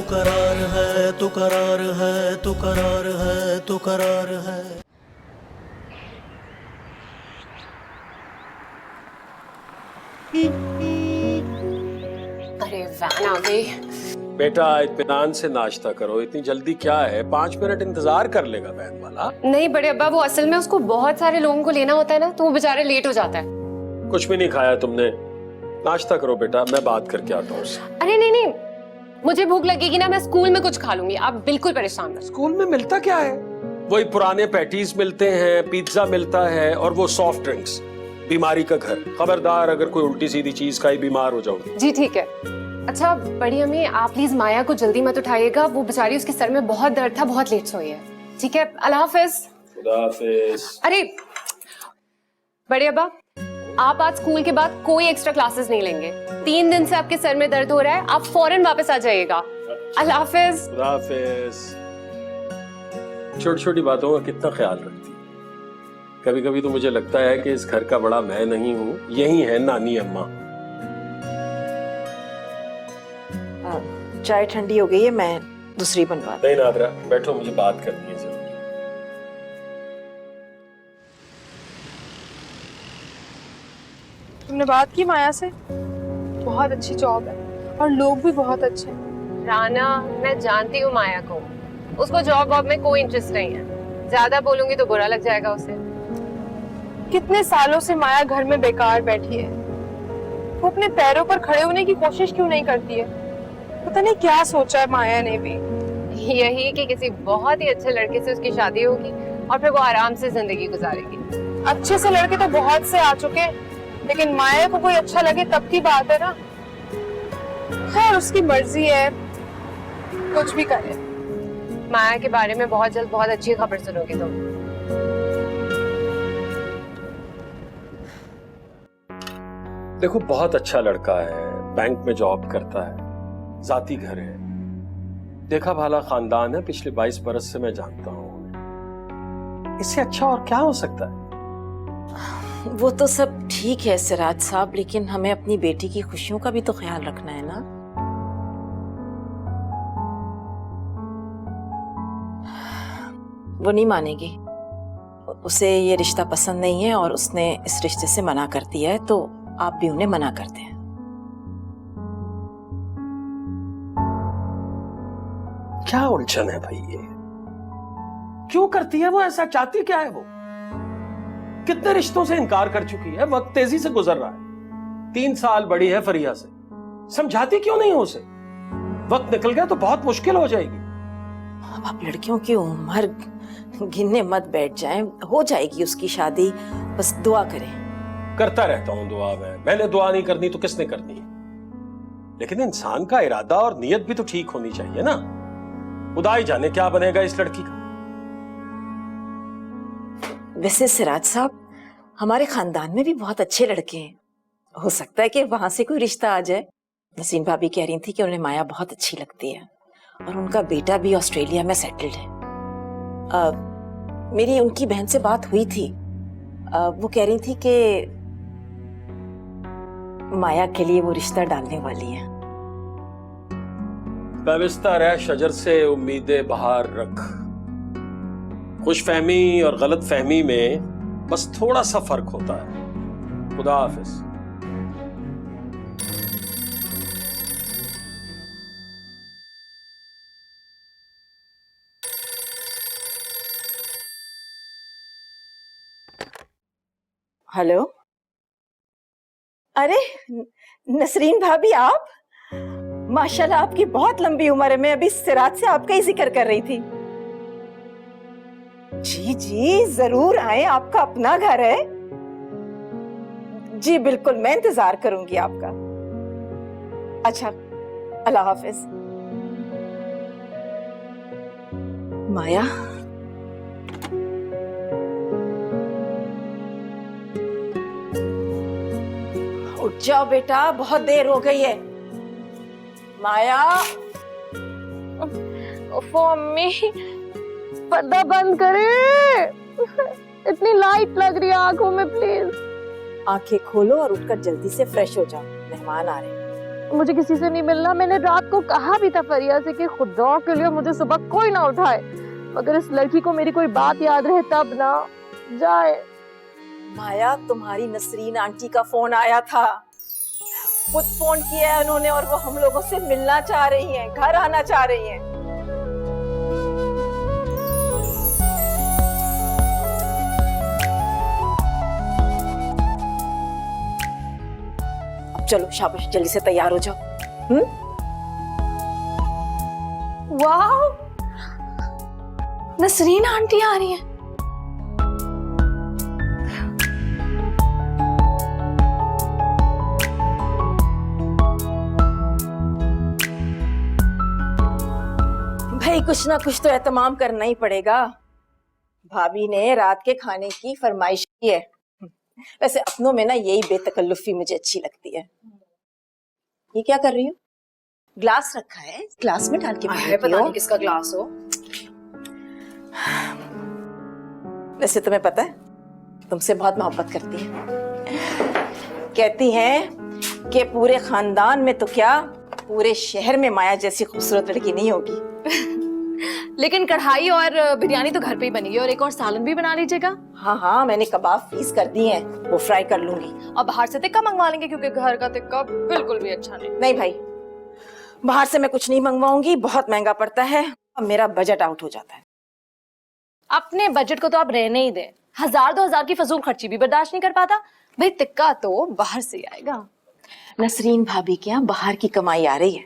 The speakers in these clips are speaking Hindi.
करार है, तू करार है, तू करार है, तू करार है। अरे वैन आ गई। बेटा इत्मीनान से नाश्ता करो, इतनी जल्दी क्या है? 5 मिनट इंतजार कर लेगा वैन वाला। नहीं बड़े अब्बा, वो असल में उसको बहुत सारे लोगों को लेना होता है ना, तो वो बेचारे लेट हो जाता है। कुछ भी नहीं खाया तुमने? नाश्ता करो बेटा, मैं बात करके आता हूँ उससे। अरे नहीं नहीं, मुझे भूख लगेगी ना, मैं स्कूल में कुछ खा लूंगी, आप बिल्कुल परेशान मत। स्कूल में मिलता क्या है? वही पुराने पैटीज मिलते हैं, पिज्जा मिलता है और वो सॉफ्ट ड्रिंक्स। बीमारी का घर। खबरदार अगर कोई उल्टी सीधी चीज खाई बीमार हो जाओगे। जी ठीक है। अच्छा बड़ी अम्मी, आप प्लीज माया को जल्दी मत उठाइएगा, वो बेचारी उसके सर में बहुत दर्द था, बहुत लेट सोई है। ठीक है, अल्लाह हाफिज। खुदा हाफिज। अरे बड़े अब्बा, आप आज स्कूल के बाद कोई एक्स्ट्रा क्लासेस नहीं लेंगे। 3 दिन से आपके सर में दर्द हो रहा है, आप फौरन वापस आ जाइएगा। अल्लाह हाफिज। खुदा हाफिज। छोटी छोटी बातों का कितना ख्याल रखती है। कभी कभी तो मुझे लगता है कि इस घर का बड़ा मैं नहीं हूँ, यही है नानी अम्मा। चाय ठंडी हो गई है, मैं दूसरी बनवा। नहीं नादरा, बैठो, मुझे बात करनी है जरूरी। तुमने बात की माया से? बहुत अच्छी जॉब है और लोग भी बहुत अच्छे हैं। राना, मैं जानती हूँ माया को, उसको जॉब वॉब में कोई इंटरेस्ट नहीं है। ज्यादा बोलूंगी तो बुरा लग जाएगा उसे। कितने सालों से माया घर में बेकार बैठी है, वो अपने पैरों पर खड़े होने की कोशिश क्यों नहीं करती है? पता नहीं क्या सोचा है माया ने भी। यही कि किसी बहुत ही अच्छे लड़के से उसकी शादी होगी और फिर वो आराम से जिंदगी गुजारेगी। अच्छे से लड़के तो बहुत से आ चुके, लेकिन माया को कोई अच्छा लगे तब की बात है ना। खैर उसकी मर्जी है, कुछ भी करे। माया के बारे में बहुत जल्द बहुत अच्छी खबर सुनोगे तुम। देखो बहुत अच्छा लड़का है, बैंक में जॉब करता है, जाती घर है, देखा भाला खानदान है, पिछले 22 बरस से मैं जानता हूँ। इससे अच्छा और क्या हो सकता है? वो तो सब ठीक है सिराज साहब, लेकिन हमें अपनी बेटी की खुशियों का भी तो ख्याल रखना है ना। वो नहीं मानेगी, उसे ये रिश्ता पसंद नहीं है और उसने इस रिश्ते से मना कर दिया है, तो आप भी उन्हें मना कर दें। क्या उलझन है भाई ये? क्यों करती है वो ऐसा? चाहती क्या है वो? कितने रिश्तों से इनकार कर चुकी है, वक्त तेजी से गुजर रहा है। 3 साल बड़ी है फरिया से, समझाती क्यों नहीं हो उसे? वक्त निकल गया तो बहुत मुश्किल हो जाएगी। अब आप लड़कियों की उम्र गिनने मत बैठ जाएं, हो जाएगी उसकी शादी, बस दुआ करें। करता रहता हूं दुआ में, मैंने दुआ नहीं करनी तो किसने करनी है? लेकिन इंसान का इरादा और नीयत भी तो ठीक होनी चाहिए ना। खुदा ही जाने क्या बनेगा इस लड़की का। वैसे सिराज साहब, हमारे खानदान में भी बहुत अच्छे लड़के हैं, हो सकता है कि वहां से कोई रिश्ता आ जाए। नसीम भाभी कह रही थी कि उन्हें माया बहुत अच्छी लगती है और उनका बेटा भी ऑस्ट्रेलिया में सेटल्ड है। मेरी उनकी बहन से बात हुई थी, वो कह रही थी कि माया के लिए वो रिश्ता डालने वाली है। वाबस्ता रह शजर से उम्मीदें बहार रख। खुशफहमी और गलत फहमी में बस थोड़ा सा फर्क होता है। खुदा हाफिज। हेलो, अरे नसरीन भाभी, आप? माशाल्लाह आपकी बहुत लंबी उम्र है। मैं अभी सिराज से आपका ही जिक्र कर रही थी। जी जी जरूर आए, आपका अपना घर है। जी बिल्कुल, मैं इंतजार करूंगी आपका। अच्छा, अल्लाह हाफिज। माया, उठ जाओ बेटा, बहुत देर हो गई है। माया, ओफो अम्मी, पर्दा बंद करे, इतनी लाइट लग रही है आंखों में, प्लीज। आंखें खोलो और उठकर जल्दी से फ्रेश हो जाओ, मेहमान आ रहे हैं। मुझे किसी से नहीं मिलना। मैंने रात को कहा भी था फरिया से कि खुदा के लिए मुझे सुबह कोई ना उठाए, मगर इस लड़की को मेरी कोई बात याद रहे तब ना जाए। माया, तुम्हारी नसरीन आंटी का फोन आया था, खुद फोन किया है उन्होंने, और वो हम लोगों से मिलना चाह रही हैं, घर आना चाह रही हैं। अब चलो शाबाश, जल्दी से तैयार हो जाओ। वाह, नसरीन आंटी आ रही हैं। भाई कुछ ना कुछ तो एहतमाम करना ही पड़ेगा। भाभी ने रात के खाने की फरमाइश की है। वैसे अपनों में ना यही बेतकल्लुफी मुझे अच्छी लगती है। ये क्या कर रही हो? ग्लास रखा है, ग्लास में डाल के पता नहीं किसका ग्लास हो। वैसे तुम्हें पता है, तुमसे बहुत मोहब्बत करती है। कहती हैं कि पूरे खानदान में तो क्या, पूरे शहर में माया जैसी खूबसूरत लड़की नहीं होगी। लेकिन कढ़ाई और बिरयानी तो घर पे ही बनेगी, और एक और सालन भी बना लीजिएगा। हाँ हाँ, मैंने कबाब फ्रीज कर दिए हैं, वो फ्राई कर लूंगी। और बाहर से टिक्का मंगवा लेंगे, क्योंकि घर का टिक्का बिल्कुल भी अच्छा नहीं। नहीं भाई, बाहर से मैं कुछ नहीं मंगवाऊंगी, बहुत महंगा पड़ता है और मेरा बजट आउट हो जाता है। अपने बजट को तो आप रहने ही दें। 1000-2000 की फजूल खर्ची भी बर्दाश्त नहीं कर पाता। भाई टिक्का तो बाहर से ही आएगा। नसरीन भाभी के यहाँ बाहर की कमाई आ रही है,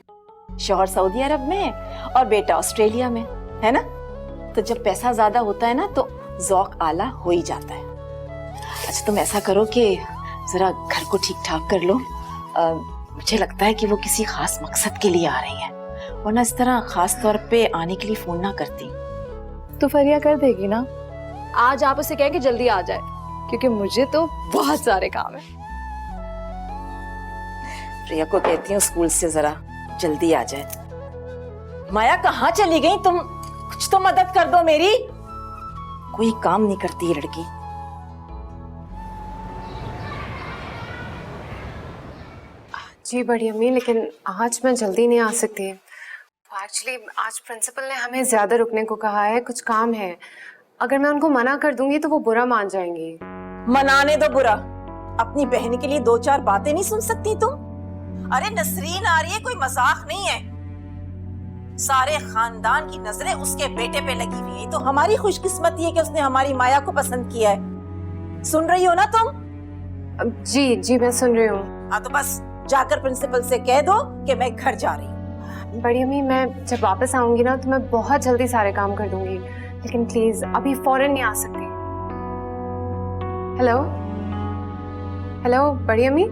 शौहर सऊदी अरब में और बेटा ऑस्ट्रेलिया में, है ना? तो जब पैसा ज्यादा होता है ना तो ज़ौक आला हो ही जाता है। अच्छा तुम ऐसा करो कि जरा घर को ठीक ठाक कर लो। मुझे लगता है कि वो किसी खास मकसद के लिए आ रही है, वरना इस तरह खास तौर पे आने के लिए फोन ना करती। तो फरिया कर देगी ना? आज आप उसे कहें कि जल्दी आ जाए, क्योंकि मुझे तो बहुत सारे काम है। प्रिया को कहती हूँ स्कूल से जरा जल्दी आ जाए। माया कहाँ चली गई तुम? कुछ तो मदद कर दो मेरी। कोई काम नहीं करती ये लड़की। जी बड़ी अम्मी, लेकिन आज मैं जल्दी नहीं आ सकती। एक्चुअली आज प्रिंसिपल ने हमें ज्यादा रुकने को कहा है, कुछ काम है। अगर मैं उनको मना कर दूंगी तो वो बुरा मान जाएंगी। मनाने दो बुरा, अपनी बहन के लिए 2-4 बातें नहीं सुन सकती तुम? अरे नसरीन आ रही है, कोई मजाक नहीं है। सारे खानदान की नजरें उसके बेटे पे लगी हुई है, तो हमारी खुशकिस्मती है कि उसने हमारी माया को पसंद किया है। सुन रही हो ना तुम? जी जी मैं सुन रही हूँ। हाँ तो बस जाकर प्रिंसिपल से कह दो कि मैं घर जा रही हूँ। बड़ी अम्मी, मैं जब वापस आऊंगी ना तो मैं बहुत जल्दी सारे काम कर दूंगी, लेकिन प्लीज अभी फौरन नहीं आ सकती। हेलो हेलो बड़ी अम्मी।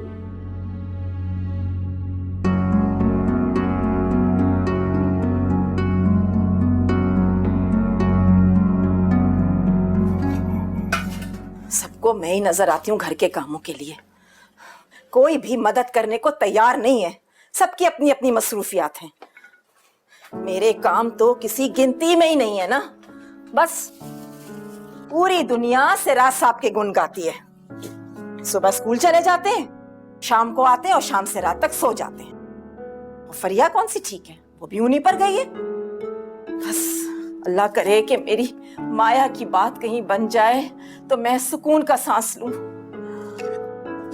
सबको मैं ही नजर आती हूँ घर के कामों के लिए। कोई भी मदद करने को तैयार नहीं है, सबकी अपनी अपनी मसरूफियात हैं। मेरे काम तो किसी गिनती में ही नहीं है ना। बस पूरी दुनिया सिराज साहब के गुण गाती है। सुबह स्कूल चले जाते हैं, शाम को आते हैं और शाम से रात तक सो जाते हैं। और फरिया कौन सी ठीक है, वो भी उन्हीं पर गई है। बस अल्लाह करे कि मेरी माया की बात कहीं बन जाए तो मैं सुकून का सांस लूं।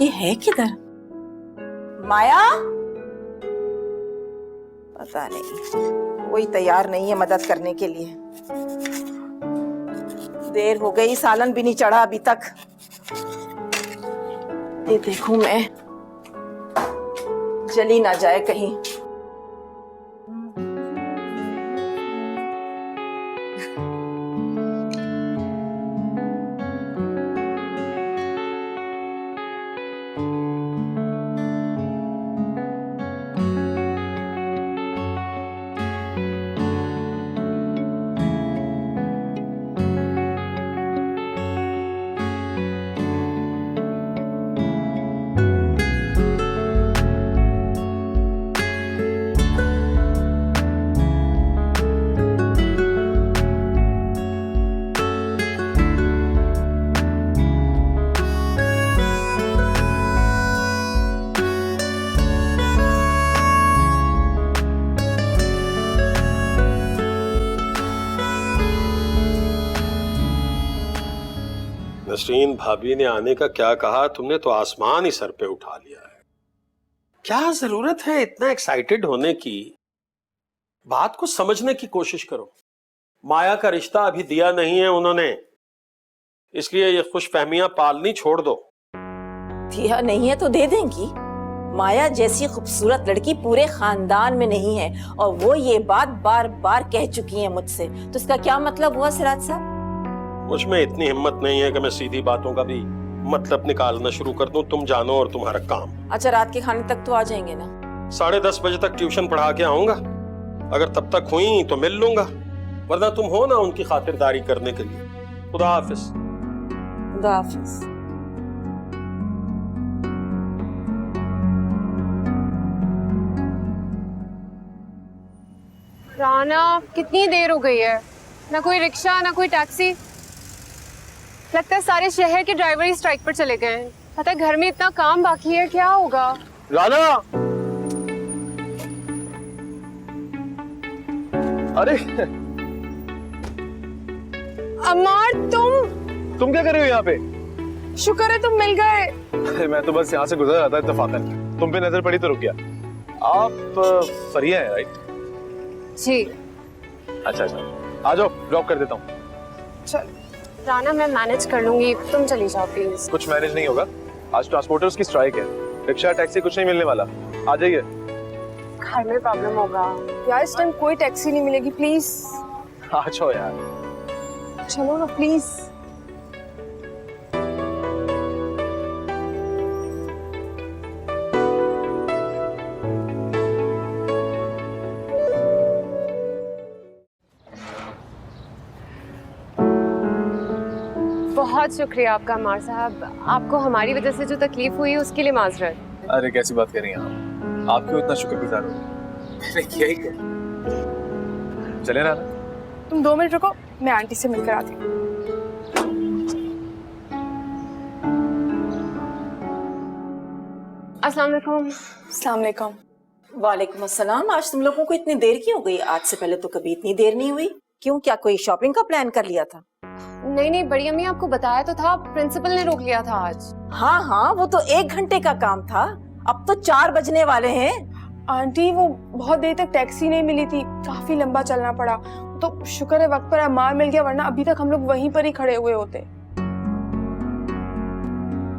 ये है किधर माया? पता नहीं, कोई तैयार नहीं है मदद करने के लिए। देर हो गई, सालन भी नहीं चढ़ा अभी तक। ये देखूं मैं, जली ना जाए कहीं। नसरीन भाभी ने आने का क्या कहा, तुमने तो आसमान ही सर पे उठा लिया है। क्या जरूरत है इतना एक्साइटेड होने की? बात को समझने की कोशिश करो। माया का रिश्ता अभी दिया नहीं है उन्होंने, इसलिए ये खुशफहमियां पालनी छोड़ दो। दिया नहीं है तो दे देंगी। माया जैसी खूबसूरत लड़की पूरे खानदान में नहीं है और वो ये बात बार बार कह चुकी है मुझसे, तो इसका क्या मतलब हुआ सिराज साहब? मुझ में इतनी हिम्मत नहीं है कि मैं सीधी बातों का भी मतलब निकालना शुरू कर दूं। तुम जानो और तुम्हारा काम। अच्छा, रात के खाने तक तो आ जाएंगे ना? 10:30 बजे तक ट्यूशन पढ़ा के आऊंगा। अगर तब तक हुई तो मिल लूंगा, वरना तुम हो ना उनकी खातिरदारी करने के लिए। खुदा हाफिज। खुदा हाफिज। राना, कितनी देर हो गई है, ना कोई रिक्शा ना कोई टैक्सी। लगता है सारे शहर के ड्राइवर ही स्ट्राइक पर चले गए हैं। पता है घर में इतना काम बाकी है, क्या होगा? राना, अरे अमार, तुम क्या कर रहे हो यहाँ पे? शुक्र है तुम मिल गए। अरे मैं तो बस यहाँ से गुजर रहा था इत्तेफाकन, तुम पे नजर पड़ी तो रुक गया। आप फरिया हैं राइट? जी। अच्छा, आ जाओ, ड्रॉप कर देता हूँ। चल राना, मैं मैनेज कर लूंगी, तुम चली जाओ प्लीज। कुछ मैनेज नहीं होगा, आज ट्रांसपोर्टर्स की स्ट्राइक है, रिक्शा टैक्सी कुछ नहीं मिलने वाला। आ जाइए। घर में प्रॉब्लम होगा यार, इस टाइम कोई टैक्सी नहीं मिलेगी, प्लीज आ जाओ यार। चलो ना प्लीज। बहुत शुक्रिया आपका अमार साहब, आपको हमारी वजह से जो तकलीफ हुई उसके लिए माजरत। अरे कैसी बात कर रही हैं आप क्यों इतना शुक्रगुजार हो? मैंने किया ही क्या? चले राना। तुम 2 मिनट रुको, मैं आंटी से मिलकर आती हूँ। अस्सलाम वालेकुम। अस्सलाम वालेकुम। वालेकुम अस्सलाम। आज तुम लोगों को इतनी देर क्यों हो गई? आज से पहले तो कभी इतनी देर नहीं हुई। क्यों, क्या कोई शॉपिंग का प्लान कर लिया था? नहीं, बड़ी अम्मी आपको बताया तो था, प्रिंसिपल ने रोक लिया था आज। हाँ, वो तो 1 घंटे का काम था, अब तो 4 बजने वाले हैं। आंटी, वो बहुत देर तक टैक्सी नहीं मिली थी, काफी लंबा चलना पड़ा। तो शुक्र है वक्त पर अमार मिल गया, वरना अभी तक हम लोग वहीं पर ही खड़े हुए होते।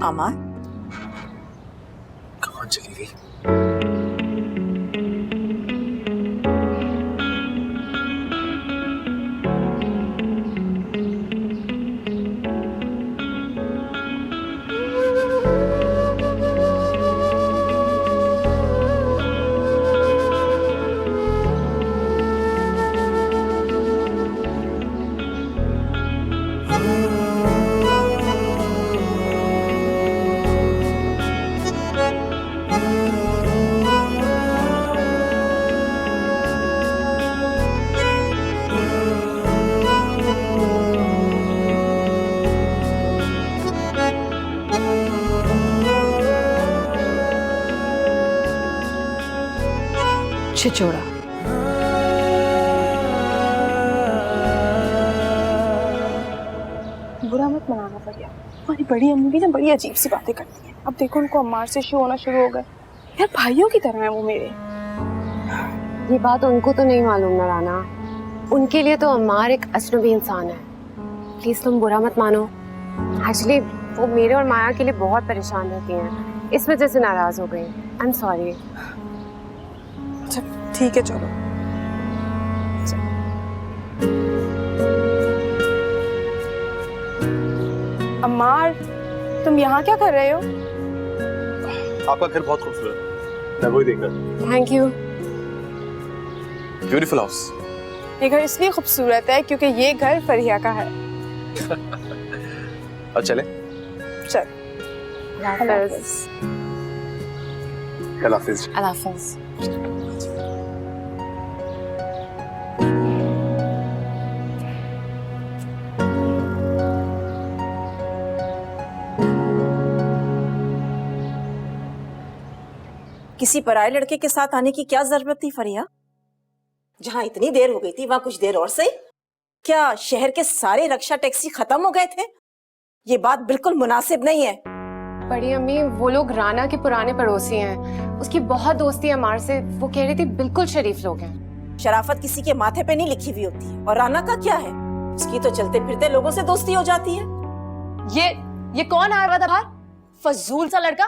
अमार कहाँ चली गई? छिछोड़ा। बुरा मत मनाना पड़िया, हमारी बड़ी अम्मी भी ना बड़ी अजीब सी बातें करती हैं। अब देखो उनको अम्मार से इश्यू होना शुरू हो गए। यार भाइयों की तरह है वो मेरे। ये बात उनको तो नहीं मालूम ना राना, उनके लिए तो अम्मार एक अजनबी इंसान है। प्लीज तुम बुरा मत मानो। एक्चुअली वो मेरे और माया के लिए बहुत परेशान रहती हैं, इस वजह से नाराज हो गई। I am sorry. अच्छा ठीक है, चलो। अम्मार, तुम यहाँ क्या कर रहे हो? आपका घर बहुत खूबसूरत है, मैं वही देख रहा था। Thank you. Beautiful house. ये घर इसलिए खूबसूरत है क्योंकि ये घर फरिया का है। और चले? चल। अल्लाह हाफिज। अल्लाह हाफिज। किसी पराये लड़के के साथ आने की क्या जरूरत थी फरिया? जहां इतनी देर हो गई थी वहां कुछ देर और सही। क्या शहर के सारे रिक्शा टैक्सी खत्म हो गए थे ये बात बिल्कुल मुनासिब नहीं है। बड़ी अम्मी, वो लोग राना के पुराने पड़ोसी हैं, उसकी बहुत दोस्ती है हमारे से। वो कह रही थी बिल्कुल शरीफ लोग हैं। शराफत किसी के माथे पे नहीं लिखी हुई होती है। और राना का क्या है, उसकी तो चलते फिरते लोगों से दोस्ती हो जाती है। ये कौन आया हुआ था बाहर? फजूल सा लड़का।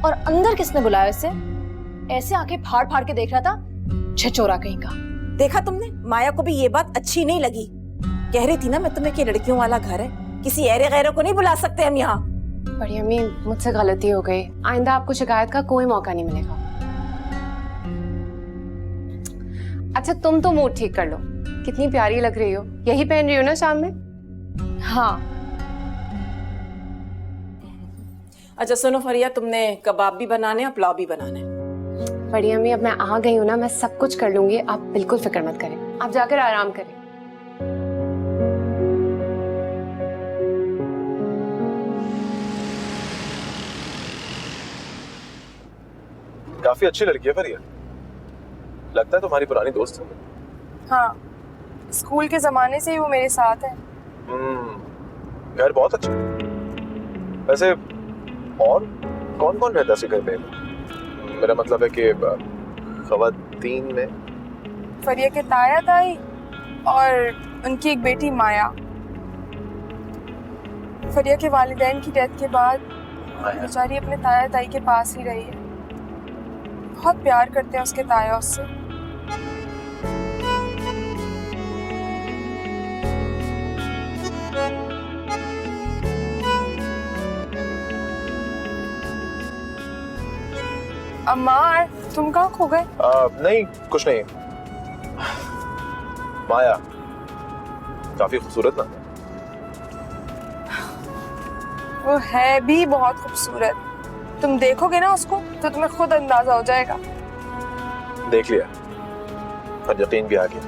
और अंदर किसने बुलाया इसे? ऐसे आंखें फाड़ फाड़ के देख रहा था, छिछोरा कहीं का। देखा तुमने, माया को भी ये बात अच्छी नहीं लगी। कह रही थी ना मैं तुम्हें कि लड़कियों वाला घर है, किसी ऐरे गैरों को नहीं बुला सकते हम यहाँ। बड़ी अम्मी, मुझसे गलती हो गई, आइंदा आपको शिकायत का कोई मौका नहीं मिलेगा। अच्छा तुम तो मूड ठीक कर लो, कितनी प्यारी लग रही हो। यही पहन रही हो ना शाम में? हाँ। अच्छा सुनो फरिया, तुमने कबाब भी बनाने और पुलाव भी बनाने। बड़ी अम्मी, अब मैं आ गई हूँ ना, मैं सब कुछ कर लूंगी, आप बिल्कुल फिक्र मत करें। आप जाकर आराम करें। काफी अच्छी लड़की है फरिया, लगता है तुम्हारी पुरानी दोस्त है। हाँ, स्कूल के जमाने से ही वो मेरे साथ है। घर बहुत अच्छा है। वैसे और कौन कौन रहता है घर में? मेरा मतलब है कि खवातीन में। फरिया के ताया ताई और उनकी एक बेटी माया। फरिया के वालिदैन की डेथ के बाद बेचारी अपने ताया ताई के पास ही रही है। बहुत प्यार करते हैं उसके ताया उससे। अम्मार, तुम कहाँ खो गए? नहीं कुछ नहीं। माया काफी खूबसूरत ना? वो है भी बहुत खूबसूरत। तुम देखोगे ना उसको तो तुम्हें खुद अंदाजा हो जाएगा। देख लिया और यकीन भी आ गया।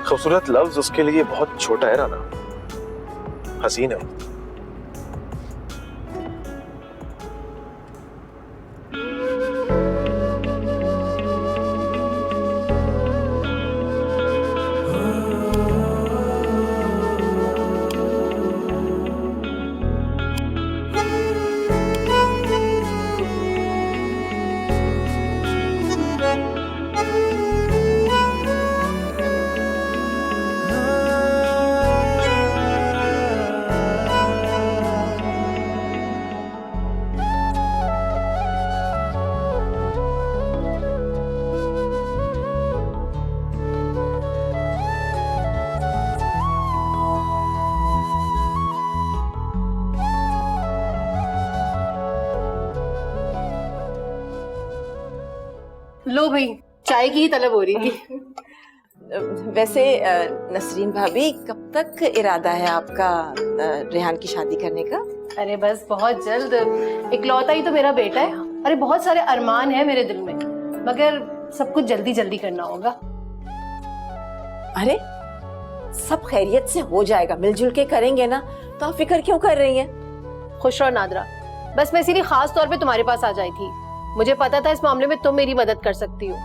खूबसूरत लफ्ज उसके लिए बहुत छोटा है राना, हसीन है वो। लो भाई, चाय की ही तलब हो रही थी। वैसे नसरीन भाभी, कब तक इरादा है आपका रेहान की शादी करने का? अरे बस बहुत जल्द। इकलौता ही तो मेरा बेटा है। अरे बहुत सारे अरमान है मेरे दिल में, मगर सब कुछ जल्दी जल्दी करना होगा। अरे सब खैरियत से हो जाएगा, मिलजुल के करेंगे ना, तो आप फिक्र क्यों कर रही हैं? खुश रहो नादरा, बस मैं इसीलिए खास तौर पे तुम्हारे पास आ जाई थी। मुझे पता था इस मामले में तुम मेरी मदद कर सकती हो,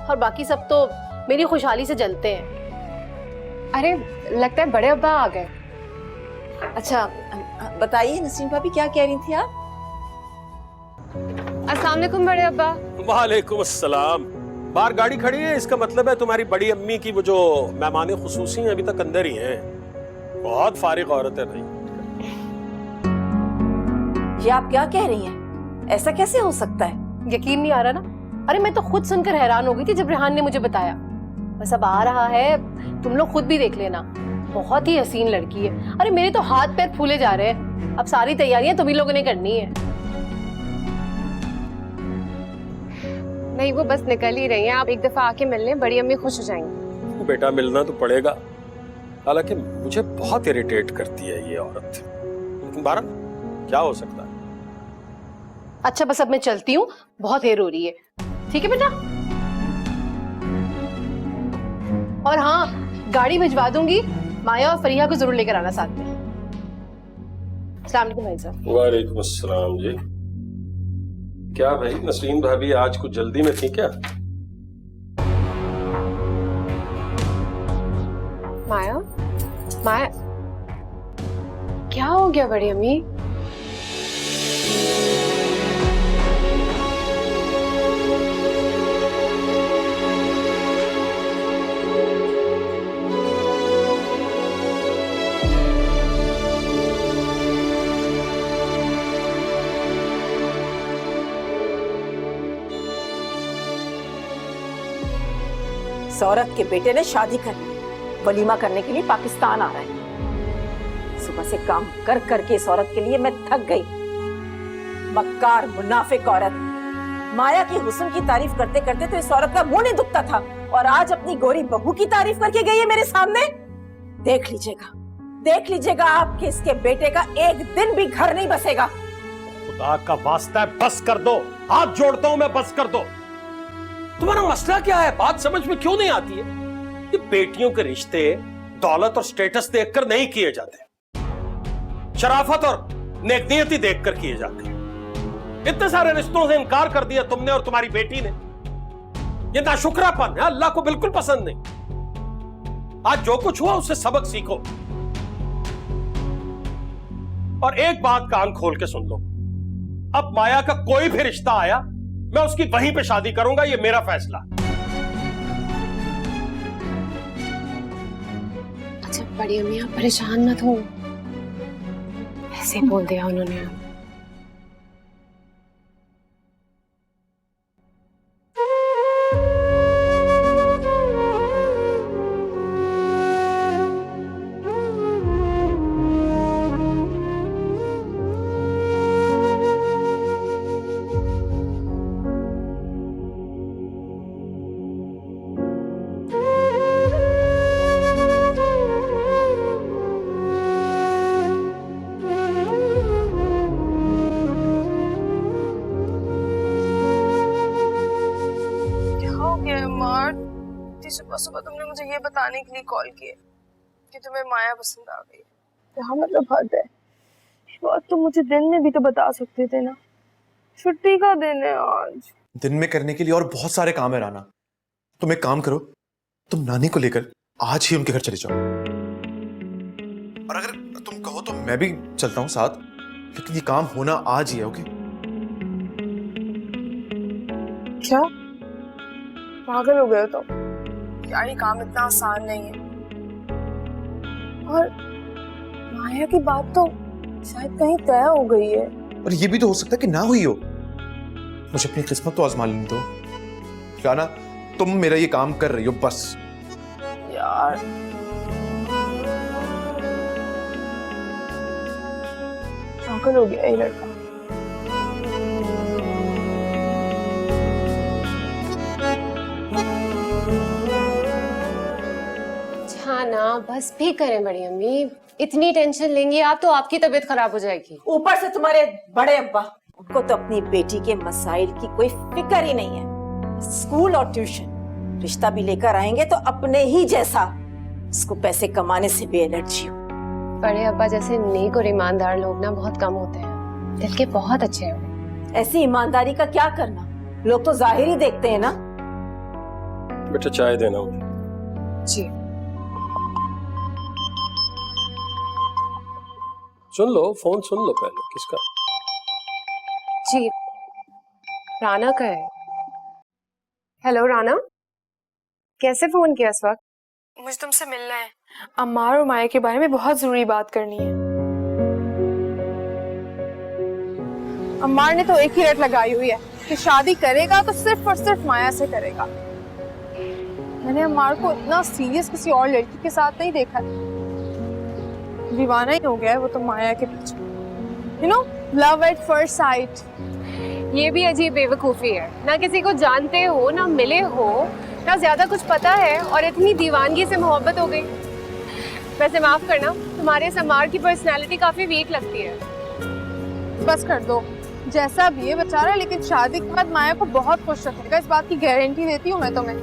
और बाकी सब तो मेरी खुशहाली से जलते हैं। अरे लगता है बड़े अब्बा आ गए। अच्छा बताइए नसरीन भाभी, क्या कह रही थी आप? अस्सलाम वालेकुम बड़े अब्बा। वालेकुम अस्सलाम। बाहर गाड़ी खड़ी है, इसका मतलब है तुम्हारी बड़ी अम्मी की वो जो मेहमान खुसूसी हैं अभी तक अंदर ही हैं। बहुत फारिग औरत है भाई। ये आप क्या कह रही हैं? ऐसा कैसे हो सकता है? यकीन नहीं आ रहा ना? अरे मैं तो खुद सुनकर हैरान हो गई थी जब रेहान ने मुझे बताया। बस अब आ रहा है, तुम लोग खुद भी देख लेना। बहुत ही हसीन लड़की है। अरे मेरे तो हाथ पैर फूले जा रहे हैं। अब सारी तैयारियां तुम ही लोगों ने करनी है। नहीं, वो बस निकल ही रही हैं। आप एक दफा आके मिल लें, बड़ी अम्मी खुश हो जाएंगी। बेटा मिलना तो पड़ेगा, हालांकि मुझे बहुत इरिटेट करती है ये औरत। लेकिन बारा क्या हो सकता है। अच्छा बस अब मैं चलती हूँ, बहुत देर हो रही है। ठीक है बेटा? और हाँ, गाड़ी भिजवा दूंगी, माया और फरिया को जरूर लेकर आना साथ में। अस्सलाम वालेकुम भाई साहब। वालेकुम अस्सलाम जी। क्या भाई नसरीन भाभी आज कुछ जल्दी में थी क्या? माया, माया, क्या हो गया बड़ी अम्मी? सौरभ के बेटे ने शादी करनी, वलीमा करने के लिए पाकिस्तान आ रहे हैं। सुबह से काम कर करके इस औरत के लिए मैं थक गई। मक्कार मुनाफिक औरत। माया की हुस्न की तारीफ करते करते तो इस औरत का मुंह नहीं दुखता था, और आज अपनी गोरी बहू की तारीफ करके गई है मेरे सामने। देख लीजिएगा आपके इसके बेटे का एक दिन भी घर नहीं बसेगा। खुदा का वास्ता है, बस कर दो, हाथ जोड़ता हूं मैं, बस कर दो। तुम्हारा मसला क्या है? बात समझ में क्यों नहीं आती है? ये बेटियों के रिश्ते दौलत और स्टेटस देखकर नहीं किए जाते, शराफत और नेकनियती देखकर किए जाते हैं। इतने सारे रिश्तों से इनकार कर दिया तुमने और तुम्हारी बेटी ने। ये नाशुक्रापन है, अल्लाह को बिल्कुल पसंद नहीं। आज जो कुछ हुआ उससे सबक सीखो, और एक बात कान खोल के सुन लो, अब माया का कोई भी रिश्ता आया मैं उसकी वहीं पे शादी करूंगा, ये मेरा फैसला। अच्छा बड़ी अम्मी आप परेशान मत हो, ऐसे बोल दिया उन्होंने। सुबह सुबह तुमने मुझे ये बताने के लिए कॉल किया कि तुम्हें माया पसंद आ गई। क्या मतलब हद है? इस बात तो मुझे दिन में भी तो बता सकते थे ना। छुट्टी का दिन है आज। दिन में करने के लिए और बहुत सारे काम है राना। तुम एक काम करो, तुम नानी को लेकर आज ही उनके घर चले जाओ, और अगर तुम कहो तो मैं भी चलता हूँ साथ, लेकिन ये काम होना आज ही है। ओके? क्या पागल हो गए हो तुम? यार ये काम इतना आसान नहीं है, और माया की बात तो शायद कहीं तय हो गई है। और ये भी तो हो सकता है कि ना हुई हो। मुझे अपनी किस्मत तो आजमा लेने दो राना। तुम मेरा ये काम कर रही हो बस। यार पागल हो गया ये लड़का। ना बस भी करें बड़ी अम्मी, इतनी टेंशन लेंगी आप तो आपकी तबीयत खराब हो जाएगी। ऊपर से तुम्हारे बड़े अब्बा, उनको तो अपनी बेटी के मसाइल की कोई फिक्र ही नहीं है। स्कूल और ट्यूशन, रिश्ता भी लेकर आएंगे तो अपने ही जैसा, उसको पैसे कमाने से भी एलर्जी हो। बड़े अब्बा जैसे नेक और ईमानदार लोग ना बहुत कम होते हैं, दिल के बहुत अच्छे हैं। ऐसी ईमानदारी का क्या करना, लोग तो जाहिर ही देखते हैं ना। बेटा चाय देना मुझे। जी सुन लो, फोन सुन लो पहले, किसका? जी राना का है। हेलो राना, कैसे फोन किया इस वक्त? मुझे तुमसे मिलना है, अम्मार और माया के बारे में बहुत जरूरी बात करनी है। अम्मार ने तो एक ही रट लगाई हुई है कि शादी करेगा तो सिर्फ और सिर्फ माया से करेगा। मैंने अम्मार को इतना सीरियस किसी और लड़की के साथ नहीं देखा है। दीवाना ही हो गया है वो तो माया के पीछे। You know, love at first sight. ये भी अजीब बेवकूफ़ी है, ना किसी को जानते हो, ना मिले हो, ना ज्यादा कुछ पता है, और इतनी दीवानगी से मोहब्बत हो गई। वैसे माफ करना, तुम्हारे समार की पर्सनैलिटी काफी वीक लगती है। बस कर दो, जैसा भी है बेचारा, लेकिन शादी के बाद माया को बहुत खुश रखेगा, इस बात की गारंटी देती हूँ मैं तुम्हें।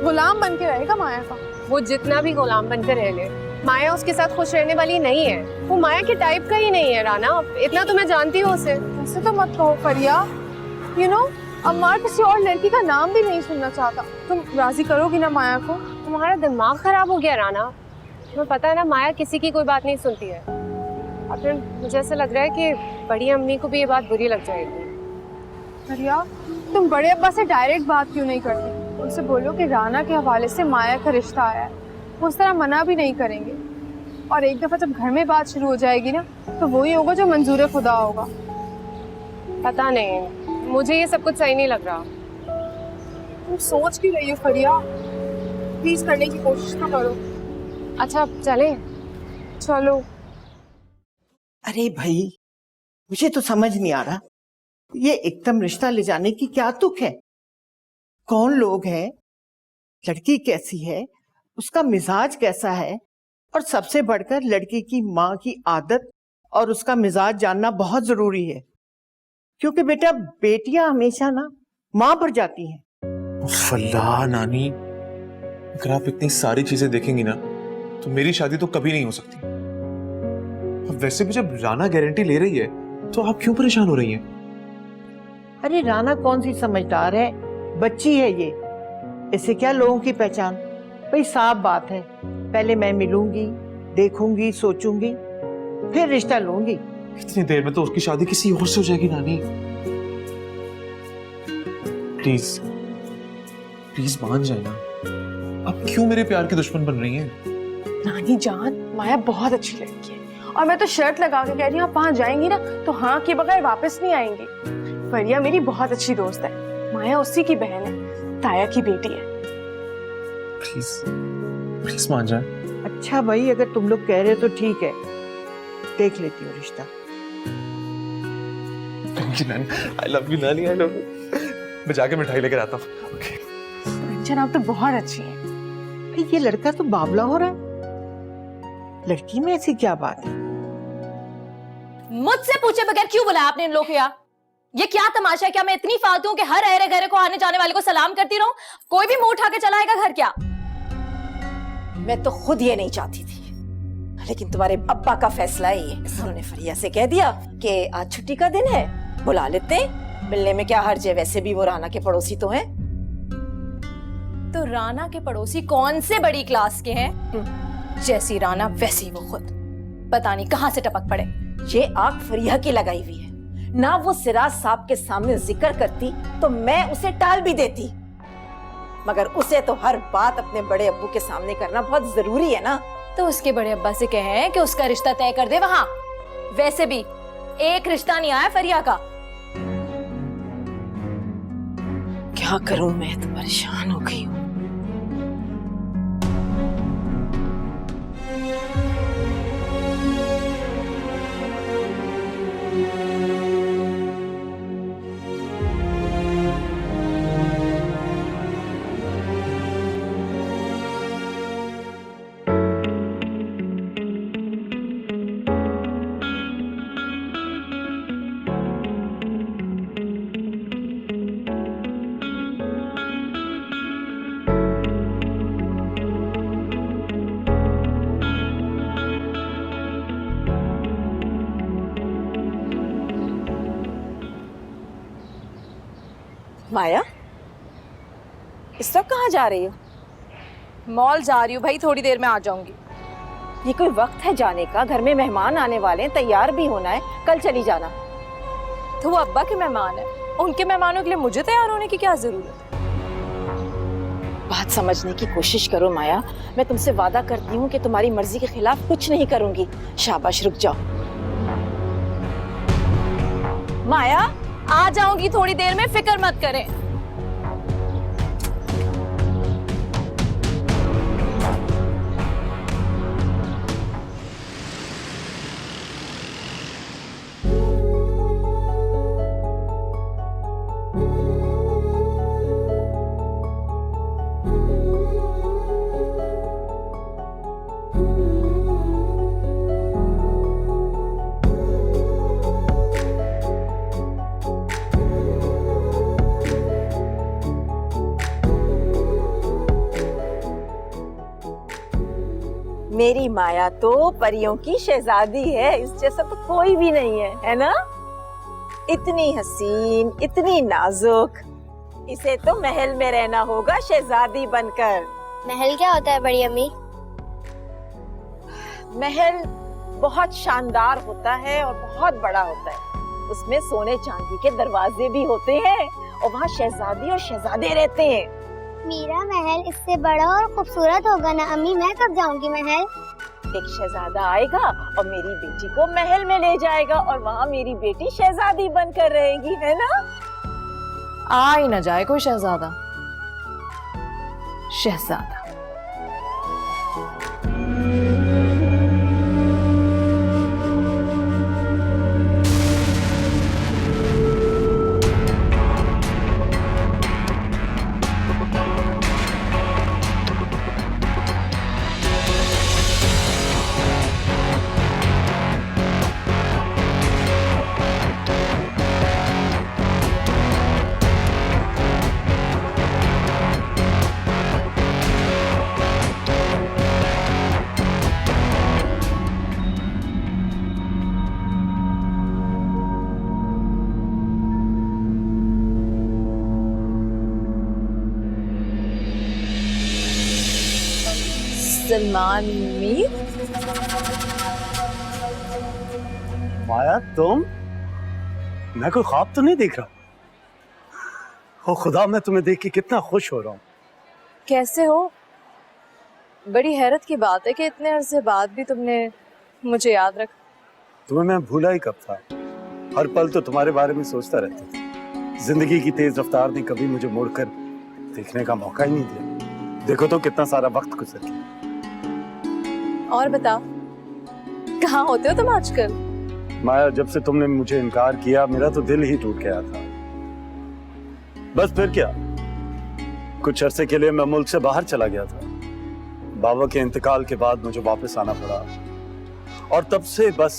गुलाम बन के रहेगा माया का। वो जितना भी गुलाम बनकर रह ले, माया उसके साथ खुश रहने वाली नहीं है। वो माया के टाइप का ही नहीं है राना, इतना तो मैं जानती हूँ उसे। ऐसे तो मत कहो फरिया। यू नो, अम्मार किसी और लड़की का नाम भी नहीं सुनना चाहता। तुम राजी करोगी ना माया को? तुम्हारा दिमाग खराब हो गया राना, तुम्हें पता है ना माया किसी की कोई बात नहीं सुनती है। और फिर मुझे ऐसा लग रहा है कि बड़ी अम्मी को भी ये बात बुरी लग जाएगी। रिया, तुम बड़े अब्बा से डायरेक्ट बात क्यों नहीं करती? उनसे बोलो कि राना के हवाले से माया का रिश्ता आया है, वो उस तरह मना भी नहीं करेंगे। और एक दफा जब घर में बात शुरू हो जाएगी ना, तो वही होगा जो मंजूर खुदा होगा। पता नहीं, मुझे ये सब कुछ सही नहीं लग रहा। तुम सोच भी रही हो फरिया, प्लीज करने की कोशिश तो करो। अच्छा चले। चलो। अरे भाई, मुझे तो समझ नहीं आ रहा, ये एकदम रिश्ता ले जाने की क्या तुक है? कौन लोग हैं, लड़की कैसी है, उसका मिजाज कैसा है, और सबसे बढ़कर लड़की की माँ की आदत और उसका मिजाज जानना बहुत जरूरी है, क्योंकि बेटा बेटियां हमेशा ना माँ पर जाती हैं। अल्लाह नानी, अगर आप इतनी सारी चीजें देखेंगी ना तो मेरी शादी तो कभी नहीं हो सकती। अब वैसे भी जब राना गारंटी ले रही है तो आप क्यों परेशान हो रही हैं? अरे राना कौन सी समझदार है, बच्ची है ये, इससे क्या लोगों की पहचान। भाई साफ बात है, पहले मैं मिलूंगी, देखूंगी, सोचूंगी, फिर रिश्ता लूंगी। इतनी देर में तो उसकी शादी किसी और से हो जाएगी नानी। प्लीज प्लीज मान जाए ना, आप क्यों मेरे प्यार की दुश्मन बन रही हैं? नानी जान, माया बहुत अच्छी लड़की है, और मैं तो शर्त लगा के कह रही हूँ, आप वहाँ जाएंगी ना तो हाँ के बगैर वापस नहीं आएंगी। फरिया मेरी बहुत अच्छी दोस्त है, माया उसी की बहन है, ताया की बेटी है। प्लीज प्लीज मान जाए। अच्छा भाई, अगर तुम लोग कह रहे हो तो ठीक है, देख लेती हूँ रिश्ता। आई लव यू नानी, आई लव यू। मैं जाके मिठाई लेकर आता हूँ। ओके। रंजन, आप तो बहुत अच्छी है। भाई ये लड़का तो बावला हो रहा है, लड़की में ऐसी क्या बात है? मुझसे पूछे बगैर क्यों बुलाया आपने इन लोग को यार? ये क्या तमाशा है? क्या मैं इतनी फालतू हूं कि हर अहरे गहरे को आने जाने वाले को सलाम करती रहूं? कोई भी मुंह उठा के चला आएगा घर क्या? मैं तो खुद ये नहीं चाहती थी, लेकिन तुम्हारे अब्बा का फैसला है ये। उन्होंने फरिया से कह दिया कि आज छुट्टी का दिन है, बुला लेते हैं, मिलने में क्या हर्ज है, वैसे भी वो राना के पड़ोसी तो हैं। तो राना के पड़ोसी कौन से बड़ी क्लास के हैं? जैसी राना वैसी वो खुद, पता नहीं कहां से टपक पड़े। ये आग फरिया की लगाई हुई है ना, वो सिराज साहब के सामने जिक्र करती तो मैं उसे टाल भी देती, मगर उसे तो हर बात अपने बड़े अब्बू के सामने करना बहुत जरूरी है ना। तो उसके बड़े अब्बा से कहें कि उसका रिश्ता तय कर दे वहां। वैसे भी एक रिश्ता नहीं आया फरिया का। क्या करूं, मैं तो परेशान हो गई हूँ। माया, इस वक्त कहाँ जा रही हो? मॉल जा रही हूँ भाई, थोड़ी देर में आ जाऊंगी। ये कोई वक्त है जाने का? घर में मेहमान आने वाले हैं, तैयार भी होना है, कल चली जाना। तो वो अब्बा के मेहमान है, उनके मेहमानों के लिए मुझे तैयार होने की क्या जरूरत है? बात समझने की कोशिश करो माया, मैं तुमसे वादा करती हूँ कि तुम्हारी मर्जी के खिलाफ कुछ नहीं करूंगी। शाबाश, रुक जाओ। माया, आ जाऊंगी थोड़ी देर में, फिक्र मत करें। मेरी माया तो परियों की शहजादी है, इस जैसा तो कोई भी नहीं है ना? इतनी हसीन, इतनी नाजुक, इसे तो महल में रहना होगा शहजादी बनकर। महल क्या होता है बड़ी अम्मी? महल बहुत शानदार होता है और बहुत बड़ा होता है। उसमें सोने चांदी के दरवाजे भी होते हैं और वहाँ शहजादी और शहजादे रहते हैं। मेरा महल इससे बड़ा और खूबसूरत होगा ना अम्मी, मैं कब जाऊंगी महल? एक शहजादा आएगा और मेरी बेटी को महल में ले जाएगा और वहाँ मेरी बेटी शहजादी बनकर रहेगी, है ना? आ ही न जाए कोई शहजादा। शहजादा सलमान मीर। माया तुम? मैं कोई ख्वाब तो नहीं देख रहा? ओ खुदा, मैं तुम्हें देख के कितना खुश हो रहा हूँ। कैसे हो? बड़ी हैरत की बात है कि इतने अरसे बाद भी तुमने मुझे याद रखा। तुम्हें मैं भूला ही कब था। हर पल तो तुम्हारे बारे में सोचता रहता था। जिंदगी की तेज रफ्तार ने कभी मुझे मुड़कर देखने का मौका ही नहीं दिया। देखो तो कितना सारा वक्त गुजर गया। और बताओ, कहाँ होते हो तुम आजकल? माया, जब से तुमने मुझे इनकार किया मेरा तो दिल ही टूट गया था। बस फिर क्या, कुछ अरसे के लिए मैं मुल्क से बाहर चला गया था। बाबा के इंतकाल के बाद मुझे वापस आना पड़ा और तब से बस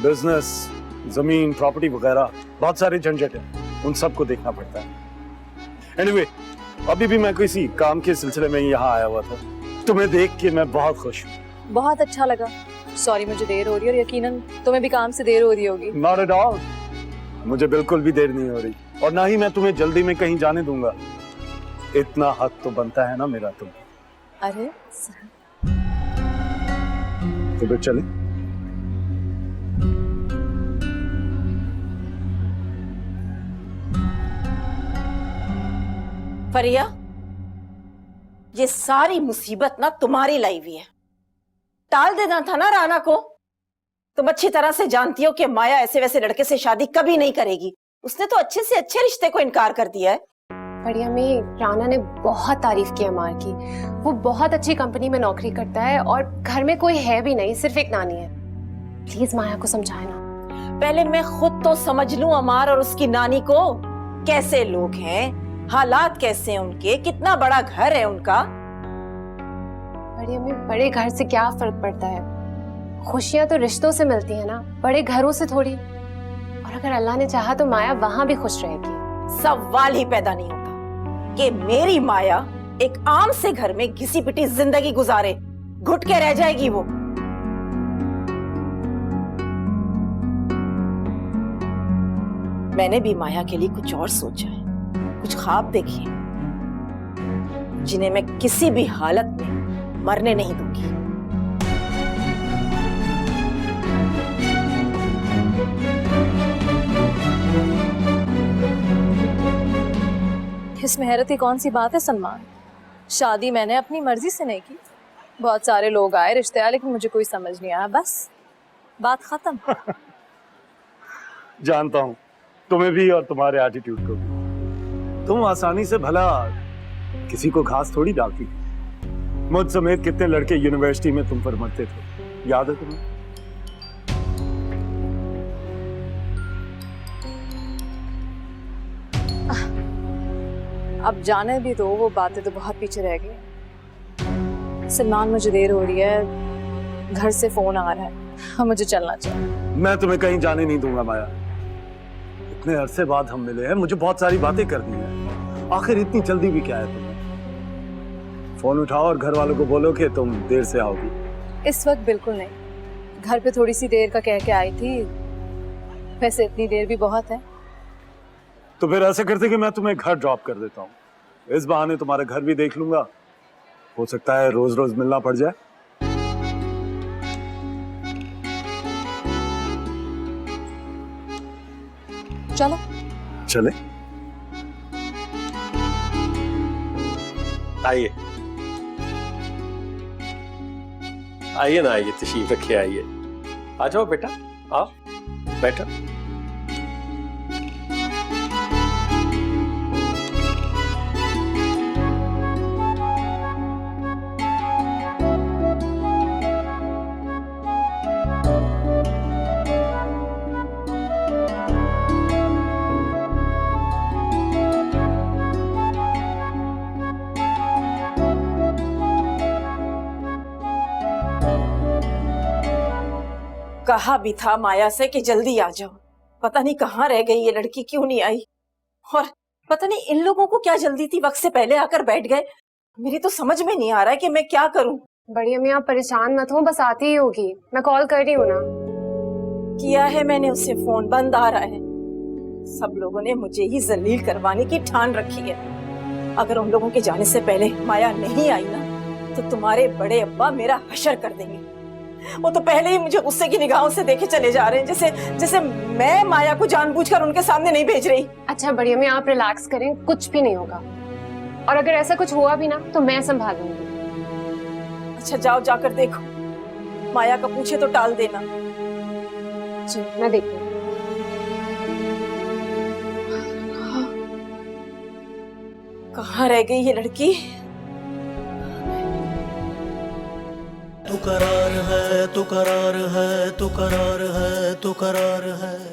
बिजनेस, जमीन, प्रॉपर्टी वगैरह बहुत सारे झंझट हैं, उन सबको देखना पड़ता है। एनीवे, अभी भी मैं किसी काम के सिलसिले में यहाँ आया हुआ था। तुम्हें देख के मैं बहुत खुश हूँ। बहुत अच्छा लगा। सॉरी मुझे देर हो रही है और यकीनन तुम्हें भी काम से देर हो रही होगी। नॉट एट ऑल, मुझे बिल्कुल भी देर नहीं हो रही और ना ही मैं तुम्हें जल्दी में कहीं जाने दूंगा। इतना हक तो बनता है ना मेरा तुम। अरे तो फिर चले। फरिया, ये सारी मुसीबत ना तुम्हारी लाई हुई है। टाल देना था ना राना को। तुम अच्छी तरह से जानती हो कि माया ऐसे वैसे लड़के से शादी कभी नहीं करेगी। उसने तो अच्छे से अच्छे रिश्ते को इनकार कर दिया है। बढ़िया में राना ने बहुत तारीफ की अमार की। वो बहुत अच्छी कंपनी में नौकरी करता है और घर में कोई है भी नहीं, सिर्फ एक नानी है। प्लीज माया को समझाए ना। पहले मैं खुद तो समझ लूं अमार और उसकी नानी को। कैसे लोग हैं, हालात कैसे हैं उनके, कितना बड़ा घर है उनका। बढ़िया में बड़े घर से क्या फर्क पड़ता है? खुशियां तो रिश्तों से मिलती है ना, बड़े घरों से थोड़ी। और अगर अल्लाह ने चाहा तो माया वहां भी खुश रहेगी। सवाल ही पैदा नहीं होता कि मेरी माया एक आम से घर में घिसी पिटी जिंदगी गुजारे, घुट के रह जाएगी वो। मैंने भी माया के लिए कुछ और सोचा है, कुछ ख्वाब देखे हैं, जिन्हें मैं किसी भी हालत में मरने नहीं दूंगी। इसमें हैरत की कौन सी बात है सलमान? शादी मैंने अपनी मर्जी से नहीं की। बहुत सारे लोग आए, रिश्ते आए, लेकिन मुझे कोई समझ नहीं आया। बस बात खत्म। जानता हूँ तुम्हें भी और तुम्हारे एटीट्यूड को भी। तुम आसानी से भला किसी को घास थोड़ी डालती। मुझ समेत कितने लड़के यूनिवर्सिटी में तुम पर मरते थे, याद है तुम्हें? अब जाने भी दो, वो बातें तो बहुत पीछे रह गई। सलमान मुझे देर हो रही है, घर से फोन आ रहा है, मुझे चलना चाहिए। मैं तुम्हें कहीं जाने नहीं दूंगा माया। इतने अरसे बाद हम मिले हैं, मुझे बहुत सारी बातें करनी है। आखिर इतनी जल्दी भी क्या है तुम्हें? फोन उठाओ और घर वालों को बोलो कि तुम देर से आओगी। इस वक्त बिल्कुल नहीं। घर पे थोड़ी सी देर का कह के आई थी, वैसे इतनी देर भी बहुत है। तो फिर ऐसे करते कि मैं तुम्हें घर ड्रॉप कर देता हूँ। इस बहाने तुम्हारा घर भी देख लूंगा। हो सकता है रोज रोज मिलना पड़ जाए। चलो चले। आइए आइए ना, आइए, तशरीफ रखिए, आइए, आ जाओ बेटा, आओ बैठो। कहा भी था माया से कि जल्दी आ जाओ, पता नहीं कहाँ रह गई ये लड़की, क्यों नहीं आई। और पता नहीं इन लोगों को क्या जल्दी थी, वक्त से पहले आकर बैठ गए। मेरी तो समझ में नहीं आ रहा है कि मैं क्या करूं। बड़ी अम्मी आप परेशान मत हो, बस आती ही होगी, मैं कॉल कर रही हूँ ना। किया है मैंने उससे फोन, बंद आ रहा है। सब लोगों ने मुझे ही जलील करवाने की ठान रखी है। अगर उन लोगों के जाने से पहले माया नहीं आई ना, तो तुम्हारे बड़े अब्बा मेरा हशर कर देंगे। वो तो पहले ही मुझे गुस्से की निगाहों से देखे चले जा रहे हैं, जैसे जैसे मैं माया को जानबूझकर उनके सामने नहीं भेज रही। अच्छा बड़ी अम्मी आप रिलैक्स करें, कुछ भी नहीं होगा, और अगर ऐसा कुछ हुआ भी ना तो मैं संभालूंगी। अच्छा जाओ, जाकर देखो, माया का पूछे तो टाल देना। जी मैं देखूंगी। कहाँ रह गई ये लड़की? तू करार है, तू करार है, तू करार है, तू करार है।